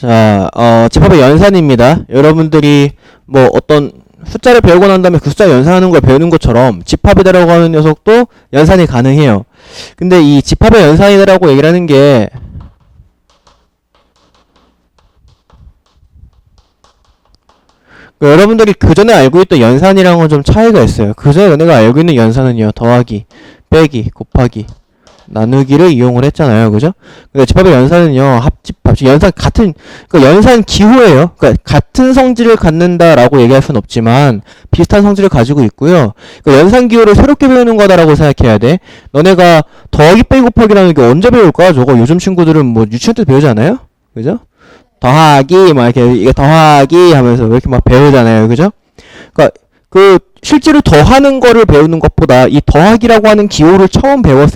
자, 집합의 연산입니다. 여러분들이 뭐 어떤 숫자를 배우고 난 다음에 그 숫자 연산하는 걸 배우는 것처럼 집합이라고 하는 녀석도 연산이 가능해요. 근데 이 집합의 연산이라고 얘기를 하는 게 여러분들이 그 전에 알고 있던 연산이랑은 건 좀 차이가 있어요. 그 전에 너네가 알고 있는 연산은요, 더하기, 빼기, 곱하기, 나누기를 이용을 했잖아요. 그죠? 그러니까 집합의 연산은요, 합집합, 연산 같은, 그러니까 연산 기호예요. 그러니까 같은 성질을 갖는다라고 얘기할 순 없지만 비슷한 성질을 가지고 있고요. 그러니까 연산 기호를 새롭게 배우는 거다라고 생각해야 돼. 너네가 더하기, 빼기, 곱하기라는 게 언제 배울까? 저거 요즘 친구들은 뭐 유치원 때 배우지 않아요? 그죠? 더하기, 막 이렇게, 이게 더하기 하면서 이렇게 막 배우잖아요. 그죠? 그러니까 실제로 더하는 거를 배우는 것보다 이 더하기라고 하는 기호를 처음 배울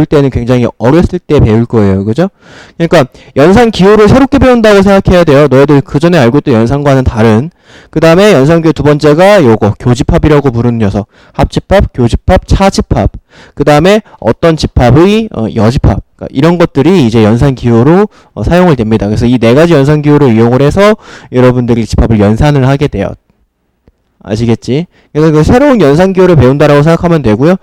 때는 굉장히 어렸을 때 배울 거예요. 그죠? 그러니까 연산 기호를 새롭게 배운다고 생각해야 돼요. 너희들 그 전에 알고 있던 연산과는 다른. 그 다음에 연산 기호 두 번째가 요거, 교집합이라고 부르는 녀석. 합집합, 교집합, 차집합. 그 다음에 어떤 집합의 여집합. 그러니까 이런 것들이 이제 연산 기호로 사용을 됩니다. 그래서 이 네 가지 연산 기호를 이용을 해서 여러분들이 집합을 연산을 하게 돼요. 아시겠지? 그래서 그 새로운 연산 기호를 배운다라고 생각하면 되고요.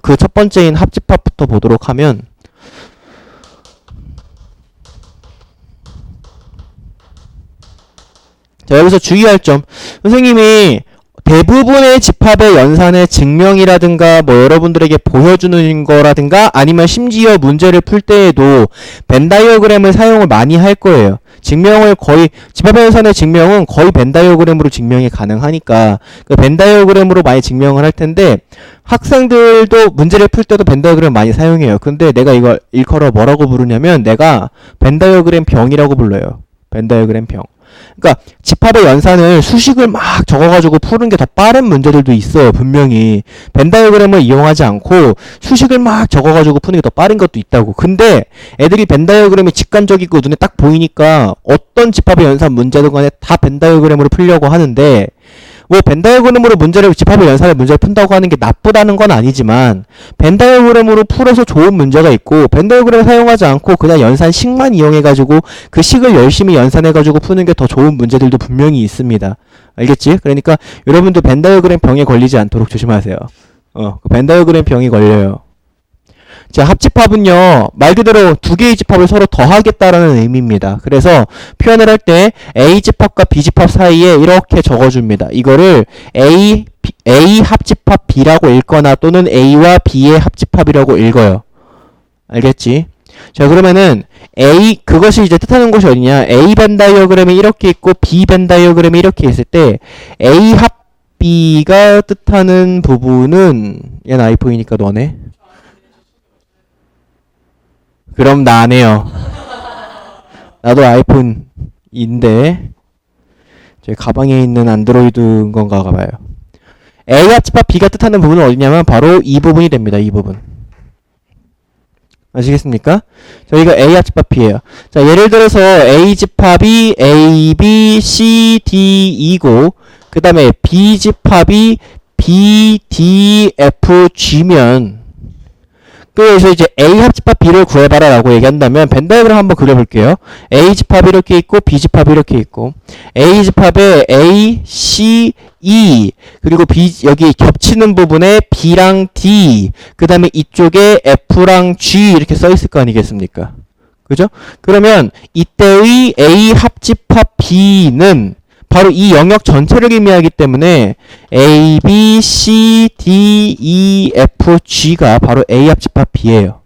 그 첫 번째인 합집합부터 보도록 하면, 자, 여기서 주의할 점. 선생님이 대부분의 집합의 연산의 증명이라든가 뭐 여러분들에게 보여주는 거라든가 아니면 심지어 문제를 풀 때에도 벤 다이어그램을 사용을 많이 할 거예요. 증명을 거의 집합의 연산의 증명은 거의 벤 다이어그램으로 증명이 가능하니까 그 벤 다이어그램으로 많이 증명을 할 텐데 학생들도 문제를 풀 때도 벤 다이어그램 많이 사용해요. 근데 내가 이걸 일컬어 뭐라고 부르냐면 내가 벤 다이어그램 병이라고 불러요. 벤 다이어그램 병. 그러니까 집합의 연산을 수식을 막 적어가지고 푸는 게 더 빠른 문제들도 있어요. 분명히 벤 다이어그램을 이용하지 않고 수식을 막 적어가지고 푸는 게 더 빠른 것도 있다고. 근데 애들이 벤 다이어그램이 직관적이고 눈에 딱 보이니까 어떤 집합의 연산 문제든 간에 다 벤 다이어그램으로 풀려고 하는데 뭐 벤 다이어그램으로 집합의 연산의 문제를 푼다고 하는 게 나쁘다는 건 아니지만 벤 다이어그램으로 풀어서 좋은 문제가 있고 벤 다이어그램 사용하지 않고 그냥 연산식만 이용해가지고 그 식을 열심히 연산해가지고 푸는 게 더 좋은 문제들도 분명히 있습니다. 알겠지? 그러니까 여러분도 벤 다이어그램 병에 걸리지 않도록 조심하세요. 벤 다이어그램 병이 걸려요. 자, 합집합은요, 말 그대로 두 개의 집합을 서로 더하겠다라는 의미입니다. 그래서 표현을 할 때 A집합과 B집합 사이에 이렇게 적어줍니다. 이거를 A 합집합 B라고 읽거나 또는 A와 B의 합집합이라고 읽어요. 알겠지? 자, 그러면은 그것이 이제 뜻하는 것이 어디냐? A 벤 다이어그램이 이렇게 있고 B 벤 다이어그램이 이렇게 있을 때 A 합 B가 뜻하는 부분은 얘는 아이폰이니까 너네. 그럼 나네요. 나도 아이폰인데 제 가방에 있는 안드로이드인 건가 봐요. A 합집합 B가 뜻하는 부분은 어디냐면 바로 이 부분이 됩니다. 이 부분. 아시겠습니까? 저희가 A 합집합이에요. 자, 예를 들어서 A 집합이 A, B, C, D, E고 그 다음에 B 집합이 B, D, F, G면 그래서 이제 A 합집합 B를 구해봐라 라고 얘기한다면 벤 다이어그램 한번 그려볼게요. A 집합이 이렇게 있고 B 집합이 이렇게 있고 A 집합에 A, C, E 그리고 B 여기 겹치는 부분에 B랑 D 그 다음에 이쪽에 F랑 G 이렇게 써있을 거 아니겠습니까? 그죠? 그러면 이때의 A 합집합 B는 바로 이 영역 전체를 의미하기 때문에 A, B, C, D, E, F, G가 바로 A 합집합 B예요.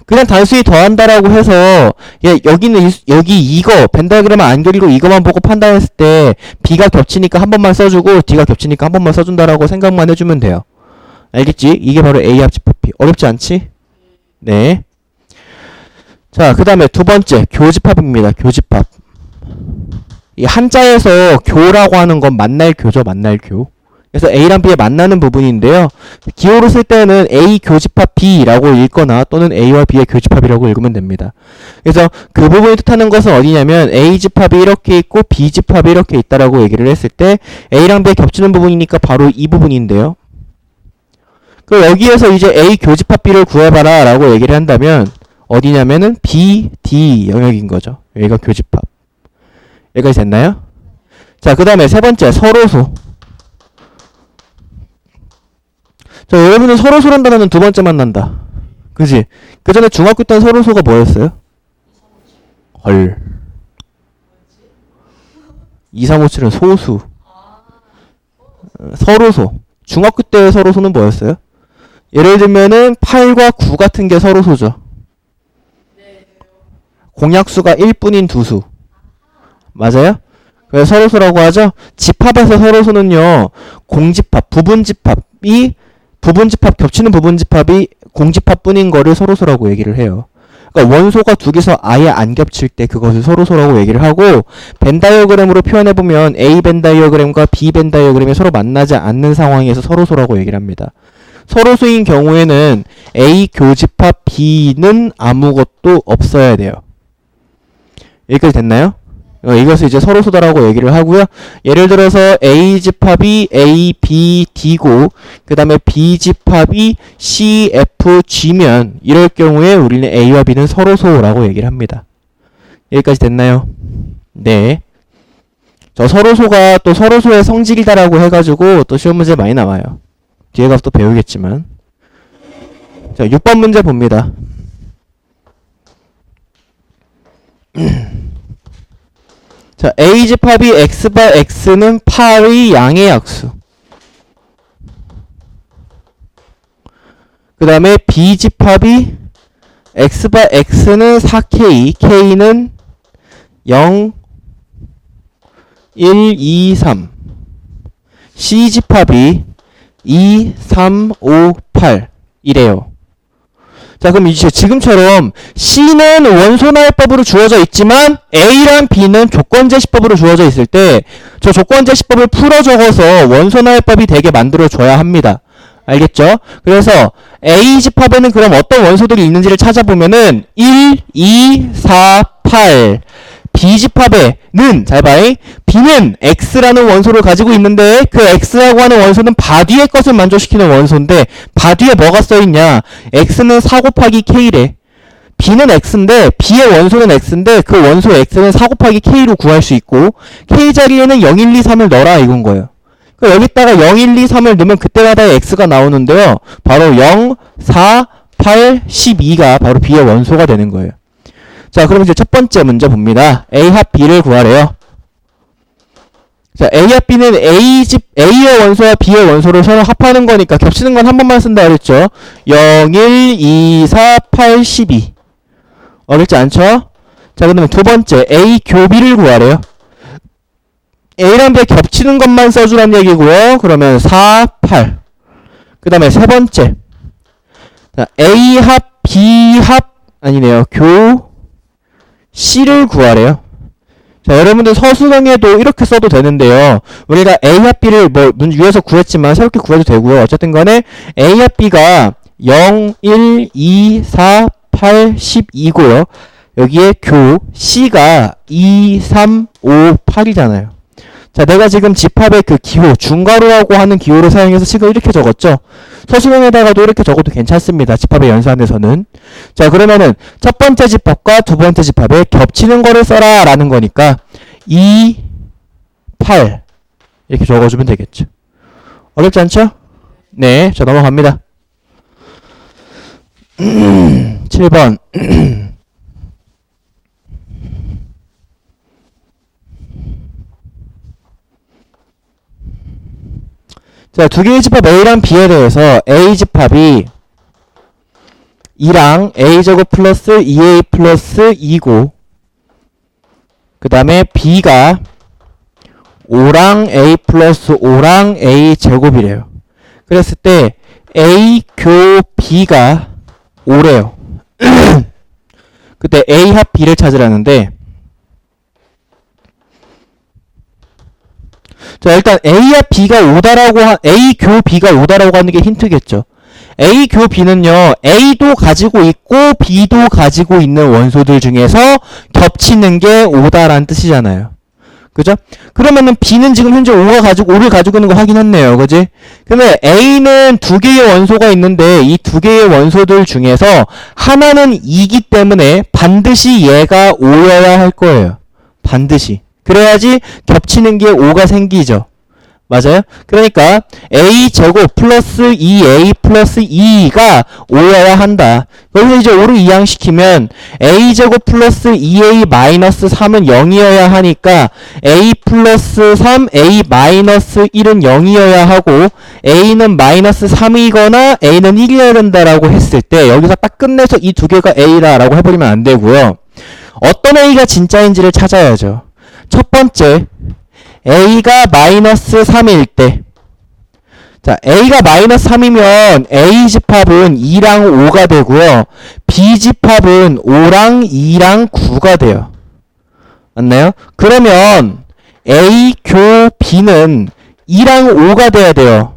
그냥 단순히 더한다라고 해서 여기 이거 벤 다이어그램을 안 그리고 이거만 보고 판단했을 때 B가 겹치니까 한 번만 써주고 D가 겹치니까 한 번만 써준다라고 생각만 해주면 돼요. 알겠지? 이게 바로 A 합집합 B. 어렵지 않지? 네. 자, 그 다음에 두 번째 교집합입니다. 교집합. 이 한자에서 교라고 하는 건 만날 교죠. 만날 교. 그래서 A랑 B에 만나는 부분인데요. 기호로 쓸 때는 A 교집합 B라고 읽거나 또는 A와 B의 교집합이라고 읽으면 됩니다. 그래서 그 부분이 뜻하는 것은 어디냐면 A 집합이 이렇게 있고 B 집합이 이렇게 있다라고 얘기를 했을 때 A랑 B에 겹치는 부분이니까 바로 이 부분인데요. 그럼 여기에서 이제 A 교집합 B를 구해봐라 라고 얘기를 한다면 어디냐면은 B, D 영역인 거죠. 여기가 교집합. 여기까지 됐나요? 자, 그 다음에 세 번째, 서로소. 자, 여러분은 서로소란 단어는 두 번째 만난다. 그지? 그 전에 중학교 때는 서로소가 뭐였어요? 헐. 2357은 소수. 서로소. 중학교 때 서로소는 뭐였어요? 예를 들면은 8과 9 같은 게 서로소죠. 공약수가 1뿐인 두 수. 맞아요? 그래서 서로소라고 하죠. 집합에서 서로소는요, 공집합, 부분집합, 겹치는 부분집합이 공집합뿐인 거를 서로소라고 얘기를 해요. 그러니까 원소가 두 개서 아예 안 겹칠 때 그것을 서로소라고 얘기를 하고, 벤 다이어그램으로 표현해보면 A 벤 다이어그램과 B 벤 다이어그램이 서로 만나지 않는 상황에서 서로소라고 얘기를 합니다. 서로소인 경우에는 A 교집합 B는 아무것도 없어야 돼요. 여기까지 됐나요? 이것을 이제 서로소다라고 얘기를 하고요. 예를 들어서 A 집합이 A, B, D고 그 다음에 B 집합이 C, F, G면 이럴 경우에 우리는 A와 B는 서로소라고 얘기를 합니다. 여기까지 됐나요? 네. 저 서로소가 또 서로소의 성질이다라고 해가지고 또 시험 문제 많이 나와요. 뒤에 가서 또 배우겠지만. 자, 6번 문제 봅니다. 자, A 집합이 X바 X는 8의 양의 약수. 그 다음에 B 집합이 X바 X는 4K, K는 0, 1, 2, 3. C 집합이 2, 3, 5, 8 이래요. 자, 그럼 이제 지금처럼 C는 원소나해법으로 주어져 있지만 A랑 B는 조건제시법으로 주어져 있을 때 저 조건제시법을 풀어 적어서 원소나해법이 되게 만들어줘야 합니다. 알겠죠? 그래서 A 집합에는 그럼 어떤 원소들이 있는지를 찾아보면은 1, 2, 4, 8. B 집합에는 잘 봐잉. B는 X라는 원소를 가지고 있는데 그 X라고 하는 원소는 바뒤의 것을 만족시키는 원소인데 바뒤에 뭐가 써있냐? X는 4 곱하기 K래. B는 X인데 B의 원소는 X인데 그 원소 X는 4 곱하기 K로 구할 수 있고 K 자리에는 0, 1, 2, 3을 넣어라 이건 거예요. 여기다가 0, 1, 2, 3을 넣으면 그때마다 X가 나오는데요. 바로 0, 4, 8, 12가 바로 B의 원소가 되는 거예요. 자, 그럼 이제 첫 번째 문제 봅니다. A 합 B를 구하래요. 자, A 합 B는 A의 원소와 B의 원소를 서로 합하는 거니까 겹치는 건 한 번만 쓴다 그랬죠. 0, 1, 2, 4, 8, 12. 어렵지 않죠? 자, 그러면 두 번째 A 교비를 구하래요. A랑 B 겹치는 것만 써주란 얘기고요. 그러면 4, 8. 그 다음에 세 번째. 자, A 합 B 합 아니네요. 교 C를 구하래요. 자, 여러분들 서술형에도 이렇게 써도 되는데요. 우리가 A 합 B를 뭐 위에서 구했지만 새롭게 구해도 되고요. 어쨌든 간에 A 합 B가 0, 1, 2, 4, 8, 12고요. 여기에 교 C가 2, 3, 5, 8이잖아요. 자, 내가 지금 집합의 그 기호, 중괄호라고 하는 기호를 사용해서 식을 이렇게 적었죠? 서술형에다가도 이렇게 적어도 괜찮습니다. 집합의 연산에서는. 자, 그러면은 첫 번째 집합과 두 번째 집합에 겹치는 거를 써라 라는 거니까 2, 8 이렇게 적어주면 되겠죠. 어렵지 않죠? 네, 자, 넘어갑니다. 7번 자, 두 개의 집합 A랑 B에 대해서 A 집합이 2랑 A제곱 플러스 2A 플러스 2고 그 다음에 B가 5랑 A 플러스 5랑 A 제곱이래요. 그랬을 때 A 교 B가 5래요. 그때 A 합 B를 찾으라는데 자, 일단 A와 B가 5다라고 A 교 B가 5다라고 하는 게 힌트겠죠. A 교 B는요. A도 가지고 있고 B도 가지고 있는 원소들 중에서 겹치는 게 5다라는 뜻이잖아요. 그죠? 그러면은 B는 지금 현재 5를 가지고 있는 거 확인했네요. 그지? 근데 A는 두 개의 원소가 있는데 이 두 개의 원소들 중에서 하나는 2기 때문에 반드시 얘가 5여야 할 거예요. 반드시. 그래야지 겹치는 게 5가 생기죠. 맞아요? 그러니까 A제곱 플러스 2A 플러스 2가 5여야 한다. 그래서 이제 5를 이항시키면 A제곱 플러스 2A 마이너스 3은 0이어야 하니까 A 플러스 3, A 마이너스 1은 0이어야 하고 A는 마이너스 3이거나 A는 1이어야 된다라고 했을 때 여기서 딱 끝내서 이 두 개가 A라고 해버리면 안 되고요. 어떤 A가 진짜인지를 찾아야죠. 첫 번째, A가 마이너스 3일 때. 자, A가 마이너스 3이면 A 집합은 2랑 5가 되고요. B 집합은 5랑 2랑 9가 돼요. 맞나요? 그러면 A 교 B는 2랑 5가 돼야 돼요.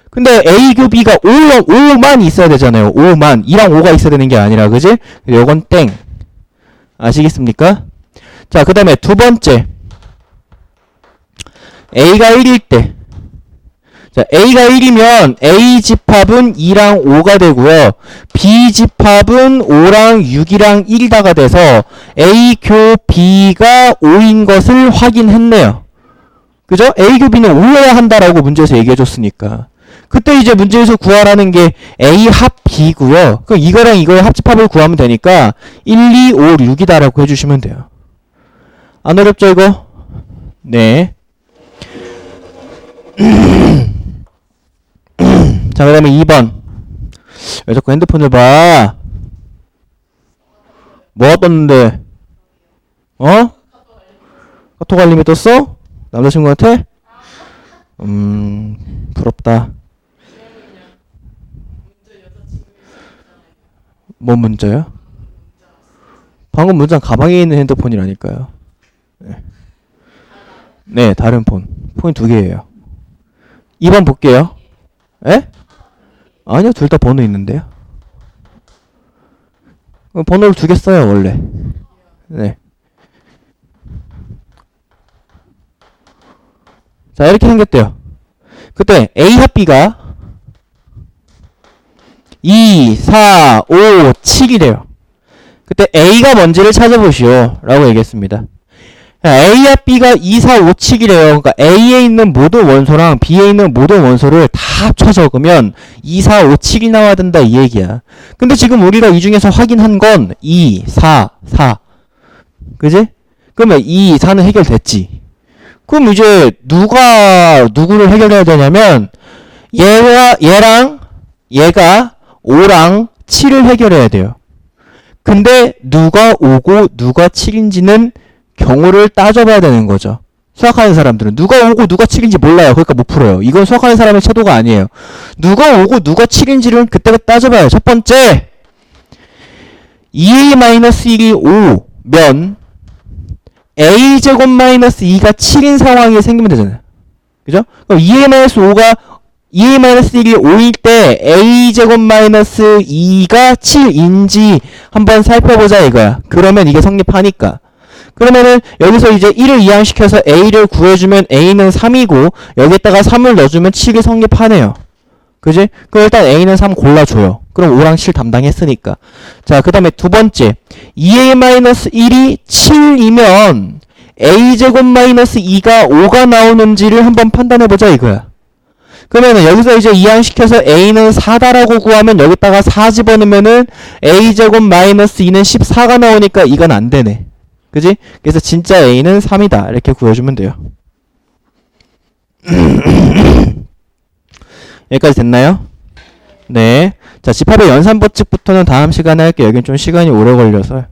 근데 A 교 B가 5만 있어야 되잖아요. 5만. 2랑 5가 있어야 되는 게 아니라, 그지? 요건 땡. 아시겠습니까? 자, 그 다음에 두 번째. A가 1일 때. 자, A가 1이면 A 집합은 2랑 5가 되고요. B 집합은 5랑 6이랑 1다가 돼서 A 교 B가 5인 것을 확인했네요. 그죠? A 교 B는 5여야 한다라고 문제에서 얘기해줬으니까. 그때 이제 문제에서 구하라는 게 A 합 B고요. 그럼 이거랑 이거의 합집합을 구하면 되니까 1, 2, 5, 6이다라고 해주시면 돼요. 안 어렵죠, 이거? 네. 자, 그 다음에 2번. 왜 자꾸 핸드폰을 봐? 뭐가 떴는데? 어? 카톡 알림이 떴어? 남자친구한테? 부럽다. 뭔 문자요? 방금 문자는 가방에 있는 핸드폰이라니까요. 네, 네, 다른 폰. 폰이 두 개예요. 2번 볼게요. 에? 아니요, 둘 다 번호 있는데요. 번호를 두 개 써요, 원래. 네. 자, 이렇게 생겼대요. 그때 A 합 B가 2, 4, 5, 7이래요. 그때 A가 뭔지를 찾아보시오. 라고 얘기했습니다. A와 B가 2, 4, 5, 7이래요. 그러니까 A에 있는 모든 원소랑 B에 있는 모든 원소를 다 합쳐 적으면 2, 4, 5, 7이 나와야 된다 이 얘기야. 근데 지금 우리가 이 중에서 확인한 건 2, 4, 4. 그지? 그러면 2, 4는 해결됐지. 그럼 이제 누가 누구를 해결해야 되냐면 얘랑 얘가 5랑 7을 해결해야 돼요. 근데 누가 5고 누가 7인지는 경우를 따져봐야 되는 거죠. 수학하는 사람들은 누가 5고 누가 7인지 몰라요. 그러니까 못 풀어요. 이건 수학하는 사람의 태도가 아니에요. 누가 5고 누가 7인지를 그때가 따져봐요. 첫 번째, 2a-1이 5면 a제곱 마이너스 2가 7인 상황이 생기면 되잖아요. 그죠? 그럼 2a-5가 2a-1이 5일 때 a제곱 마이너스 2가 7인지 한번 살펴보자 이거야. 그러면 이게 성립하니까. 그러면은 여기서 이제 1을 이항시켜서 a를 구해주면 a는 3이고 여기다가 3을 넣어주면 7이 성립하네요. 그지? 그럼 일단 a는 3 골라줘요. 그럼 5랑 7 담당했으니까. 자, 그 다음에 두 번째, 2a-1이 7이면 a제곱 마이너스 2가 5가 나오는지를 한번 판단해보자 이거야. 그러면은 여기서 이제 이항시켜서 a는 4다라고 구하면 여기다가 4 집어넣으면은 a제곱 마이너스 2는 14가 나오니까 이건 안 되네. 그지? 그래서 진짜 a는 3이다. 이렇게 구해주면 돼요. 여기까지 됐나요? 네. 자, 집합의 연산법칙부터는 다음 시간에 할게요. 여긴 좀 시간이 오래 걸려서.